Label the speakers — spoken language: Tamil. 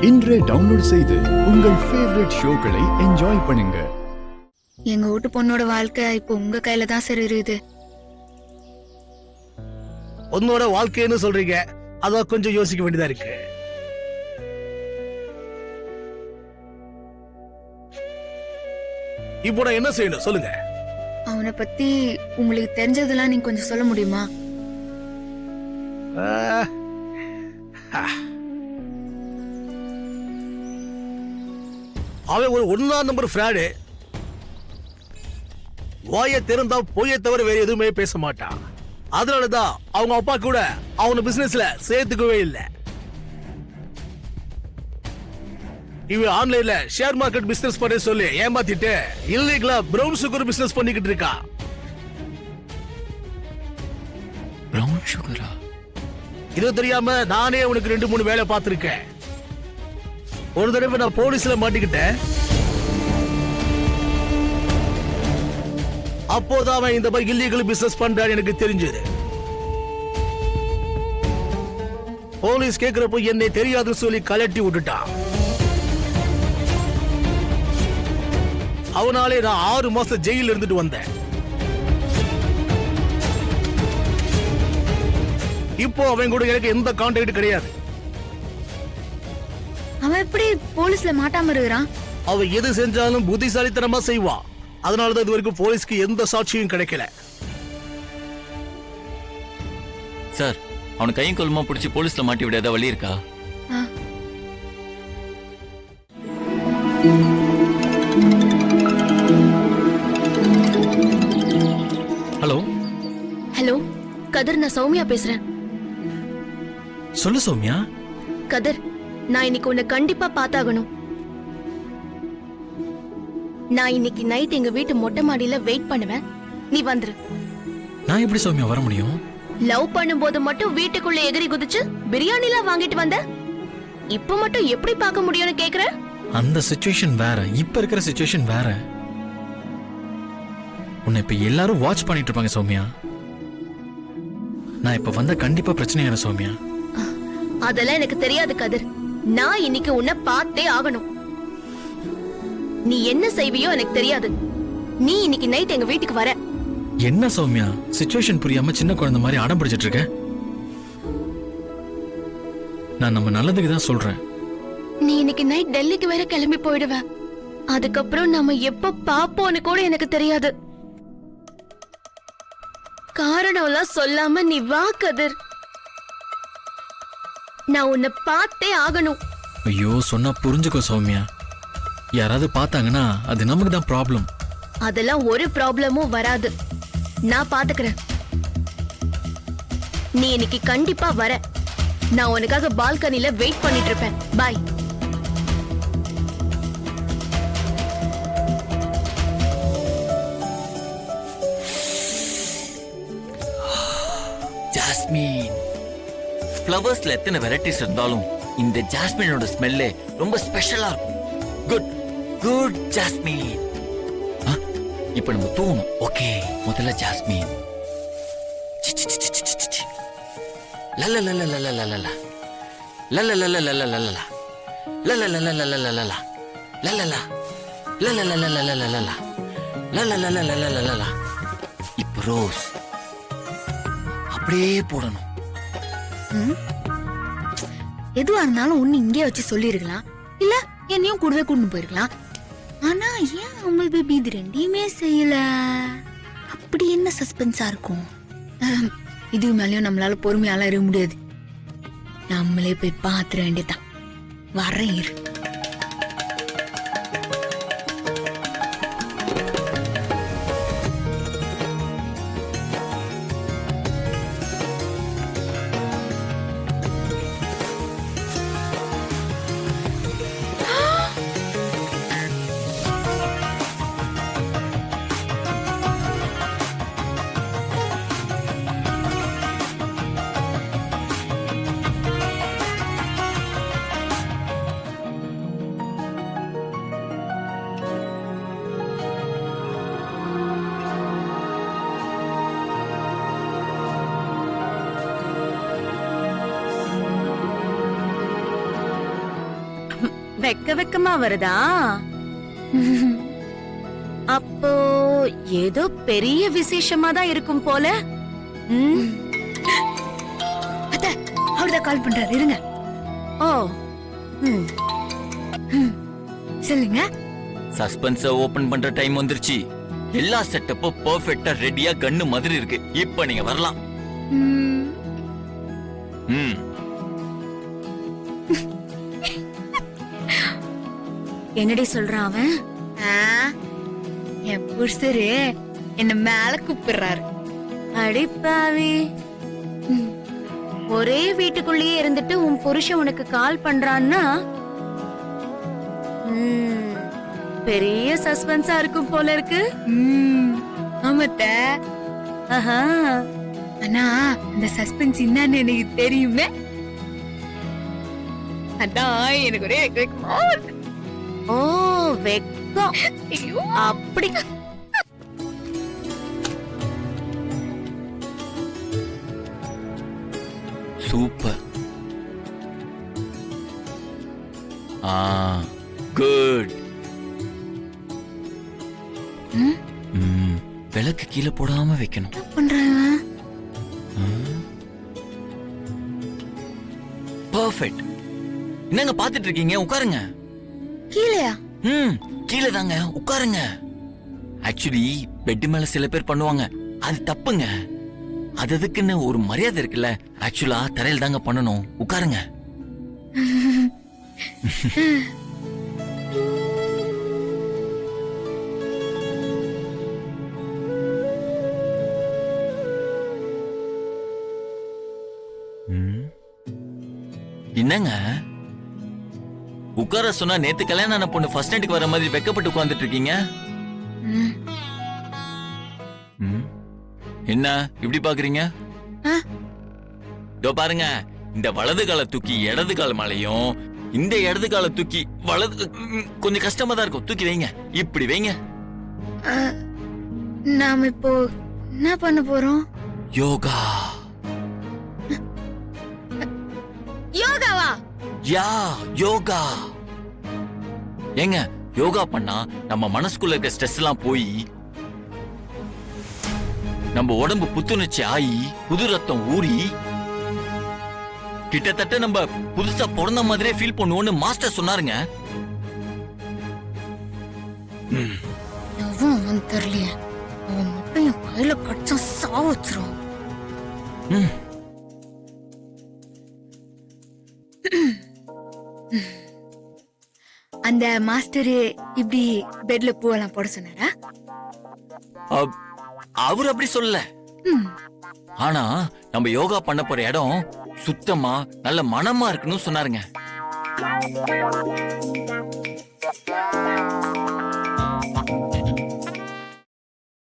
Speaker 1: இன்றே டவுன்லோட் செய்து உங்கள் ஃபேவரட் ஷோக்களை என்ஜாய் பண்ணுங்க.
Speaker 2: எங்க வீட்டு பொண்ணோட வாழ்க்கை இப்போ உங்க கையில தான் சரி இருக்குது.
Speaker 3: உன்னோட வாழ்க்கைன்னு சொல்றீங்க, அத கொஞ்சம் யோசிக்க வேண்டியதா இருக்கு. இப்போ நான் என்ன செய்யணும் சொல்லுங்க.
Speaker 2: அவனை பத்தி உங்களுக்கு தெரிஞ்சதெல்லாம் நீங்க கொஞ்சம் சொல்ல முடியுமா?
Speaker 3: அவன் ஒரு 1ஆம் நம்பர் ஃப்ராடு. வாயை திறந்தா பொய்யை தவிர வேற எதுவுமே பேச மாட்டான். அதனாலதான் அவங்க அப்பா கூட அவன பிசினஸ்ல சேர்த்துக்கவே இல்லை. இவன் ஆன்லைன்ல ஷேர் மார்க்கெட் பிசினஸ் பண்ண சொல்லி ஏமாத்திட்டு இல்லீகலா பிரவுன் சுகர் பிசினஸ் பண்ணிக்கிட்டு இருக்கா.
Speaker 4: பிரவுன் சுகரா?
Speaker 3: இது தெரியாம நானே உனக்கு 2-3 வேலை பார்த்திருக்கேன். ஒரு தடவை நான் போலீஸ்ல மாட்டிக்கிட்டேன். அப்போதான் அவன் இந்த மாதிரி இல்லீகல் பிசினஸ் பண்றான்னு எனக்கு தெரிஞ்சது. போலீஸ் கேக்குறப்போ என்னை தெரியாதுன்னு சொல்லி கலட்டி விட்டுட்டான். அவனாலே நான் 6 மாசம் ஜெயில இருந்துட்டு வந்தேன். இப்போ அவன் கூட எனக்கு எந்த கான்டாக்ட் கிடையாது.
Speaker 2: அவன் எப்படி போலீஸ்ல மாட்டாம இருக்கிறான்?
Speaker 3: அவன் எது செஞ்சாலும் புத்திசாலித்தனமா செய்வான். அதனாலதான் இது வரைக்கும் போலீஸ்க்கு எந்த சாட்சியும் கிடைக்கல.
Speaker 4: சார், அவனை கையும் கொல்லுமா பிடிச்சி போலீஸ்ல மாட்டி விட ஏதாவது வழி இருக்கா?
Speaker 5: ஹலோ
Speaker 6: ஹலோ கதிர், நான் சௌமியா பேசுறேன்.
Speaker 5: சொல்லு சௌமியா.
Speaker 6: கதிர், நான் இன்னைக்கு உன்னை கண்டிப்பா பார்த்தாகணும். நான் இன்னைக்கு நைட் எங்க வீட்டு மொட்டை மாடியில வெயிட் பண்ணுவேன், நீ வந்துரு.
Speaker 5: நான் எப்படி சௌமியா வர முடியும்?
Speaker 6: லவ் பண்ணும்போது மட்டும் வீட்டுக்குள்ள எகிரி குதிச்சு பிரியாணிலாம் வாங்கிட்டு வந்த, இப்ப மட்டும் எப்படி பார்க்க முடியும்னு கேக்குற?
Speaker 5: அந்த சிச்சுவேஷன் வேற, இப்ப இருக்கிற சிச்சுவேஷன் வேற. உன்னை இப்ப எல்லாரும் வாட்ச் பண்ணிட்டு இருப்பாங்க சௌமியா. நான் இப்ப வந்த கண்டிப்பா பிரச்சனையான சௌமியா.
Speaker 6: அதெல்லாம் எனக்கு தெரியாது கதிர். நான் இன்னைக்கு உன்னை பார்த்தே ஆகணும். நீ என்ன செய்வியோ எனக்கு தெரியாது. நீ இன்னைக்கு நைட் எங்க வீட்டுக்கு வர.
Speaker 5: என்ன சௌமியா, சிச்சுவேஷன் புரியாம சின்ன குழந்தை மாதிரி அடம் பிடிச்சிட்டு இருக்க? நான் நம்ம நல்லதுக்கு தான் சொல்றேன்.
Speaker 6: நீ இன்னைக்கு நைட் டெல்லிக்கு வேற கிளம்பி போயிடுவ. அதுக்கப்புறம் நம்ம எப்ப பாப்போன்னு கூட எனக்கு தெரியாது. காரணம் எல்லாம் சொல்லாம நீ வா கதிர். நான் உன்னை பார்த்தே ஆகணும்.
Speaker 5: ஐயோ, சொன்னா புரிஞ்சுக்கோ சௌமியா. யாராவது பார்த்தாங்கன்னா அது நமக்கு தான் ப்ராப்ளம்.
Speaker 6: அதெல்லாம் ஒரு ப்ராப்ளமும் வராது, நான் பாத்துக்கிறேன். நீ இன்னைக்கு கண்டிப்பா வர. நான் உனக்காக பால்கனில வெயிட் பண்ணிட்டு இருப்பேன். பாய்.
Speaker 4: ஜாஸ்மின். ஃப்ளவர்ஸ்ல எத்தனை வெரைட்டிஸ் இருந்தாலும் இந்த ஜாஸ்மினோட ஸ்மெல்லே ரொம்ப ஸ்பெஷலா இருக்கும். Good good jasmine. இப்ப நம்ம தூணும். ஓகே, முதல்ல ஜாஸ்மின். லலலலலலலலலலா லலலலலலலலலா லலலலலலலலலா லலலா லலலலலலலலலா லலலலலலலலலா. இப்ப ரோஸ் அப்படியே போடணும்.
Speaker 2: எதுவா இருந்தாலும் ஒண்ணு இங்கே வச்சு சொல்லிருக்கலாம், இல்ல என்னையும் கூடவே கூட்டு போயிருக்கலாம். ஆனா ஏன் அமல் பேபி இது ரெண்டையுமே செய்யல? அப்படி என்ன சஸ்பென்ஸா இருக்கும்? இது மேலயும் நம்மளால பொறுமையால இருக்க முடியாது. நம்மளே போய் பாத்துற வேண்டியதான். வரேன் இரு.
Speaker 6: வெக்கமா வருதா? அப்போ ஏதோ பெரிய விசேஷமா தான் இருக்கும் போல. ம்,
Speaker 2: அத்த அவர்தான் கால் பண்றாரு, இருங்க.
Speaker 6: ஓ, ம்,
Speaker 2: சொல்லுங்க.
Speaker 4: சஸ்பென்ஸ ஓபன் பண்ற டைம் வந்துருச்சு. எல்லா செட்டப்பும் பெர்ஃபெக்ட்டா ரெடியா கண்ணு மாதிரி இருக்கு. இப்ப நீங்க வரலாம்.
Speaker 2: ம்,
Speaker 4: ம்.
Speaker 6: என்னடி சொல்றான் அவன்?
Speaker 2: ஆ, என் புருஷரு என்ன மேல கூப்பிடுறாரு.
Speaker 6: அடிப்பாவி, ஒரே வீட்டுக்குள்ளேயே இருந்துட்டு உன் புருஷன் உனக்கு கால் பண்றான்னா பெரிய சஸ்பென்ஸா இருக்கும் போல இருக்கு.
Speaker 2: ஆமாத்த.
Speaker 6: ஆஹா,
Speaker 2: ஆனா அந்த சஸ்பென்ஸ் என்னன்னு எனக்கு தெரியுமே. அதான் எனக்கு ஒரே வெக்கமா வருது.
Speaker 6: ஓ வெக்கம்.
Speaker 2: ஐயோ.
Speaker 6: அப்படி
Speaker 4: சூப்பர். ஆ, குட்.
Speaker 2: ம்,
Speaker 4: ம், விளக்கு கீழே போடாம வைக்கணும்.
Speaker 2: என்ன பண்றாங்க?
Speaker 4: பெர்ஃபெக்ட். என்னங்க பாத்துட்டு இருக்கீங்க? உட்காருங்க.
Speaker 2: கீழையா?
Speaker 4: ம், கீழே தாங்க, உட்காருங்க. ஆக்சுவலி பெட் மேல சில பேர் பண்ணுவாங்க, அது தப்புங்க. அது அதுக்குன்னு ஒரு மரியாதை இருக்குல்ல. ஆக்சுவலா தரையில் தாங்க பண்ணணும். உட்காருங்க. ம். என்னங்க உட்கார சொன்னா நேத்து கல்யாணம் ஆன பொண்ணு ஃபர்ஸ்ட் நைட்டுக்கு வர மாதிரி வெக்கப்பட்டு உட்கார்ந்துட்டு இருக்கீங்க?
Speaker 2: ம்.
Speaker 4: ம். என்ன இப்படி பாக்குறீங்க?
Speaker 2: ஆ?
Speaker 4: இதோ பாருங்க, இந்த வலது கால தூக்கி இடது கால மேலையும், இந்த இடது கால தூக்கி வலது கொஞ்சம் கஷ்டமா தான் இருக்கும். தூக்கி வைங்க, இப்படி வைங்க.
Speaker 2: ஆ, நாம இப்போ என்ன பண்ண போறோம்?
Speaker 4: யோகா.
Speaker 2: யோகாவா?
Speaker 4: யா, யோகா. ஏங்க யோகா பண்ணா நம்ம மனசுக்குள்ள இருக்க ஸ்ட்ரெஸ் எல்லாம் போய் நம்ம உடம்பு புத்துணர்ச்சி ஆகி புது ரத்தம் ஊறி கிட்டத்தட்ட நம்ம புதுசா பிறந்த மாதிரியே ஃபீல் பண்ணுவோம்னு மாஸ்டர் சொன்னாருங்க.
Speaker 2: எவன் அவன் தெரியலையே. அவன் மட்டும் என் கையில கடிச்சா சாவ வச்சிரும்.
Speaker 4: ம்.
Speaker 2: அந்த மாஸ்டர் இப்படி பெட்ல பூவெல்லாம் போட சொன்னாரா?
Speaker 4: அவர் அப்படி சொல்லல.
Speaker 2: ம்.
Speaker 4: ஆனா நம்ம யோகா பண்ண போற இடம் சுத்தமா நல்ல மனமா இருக்குன்னு சொன்னாருங்க.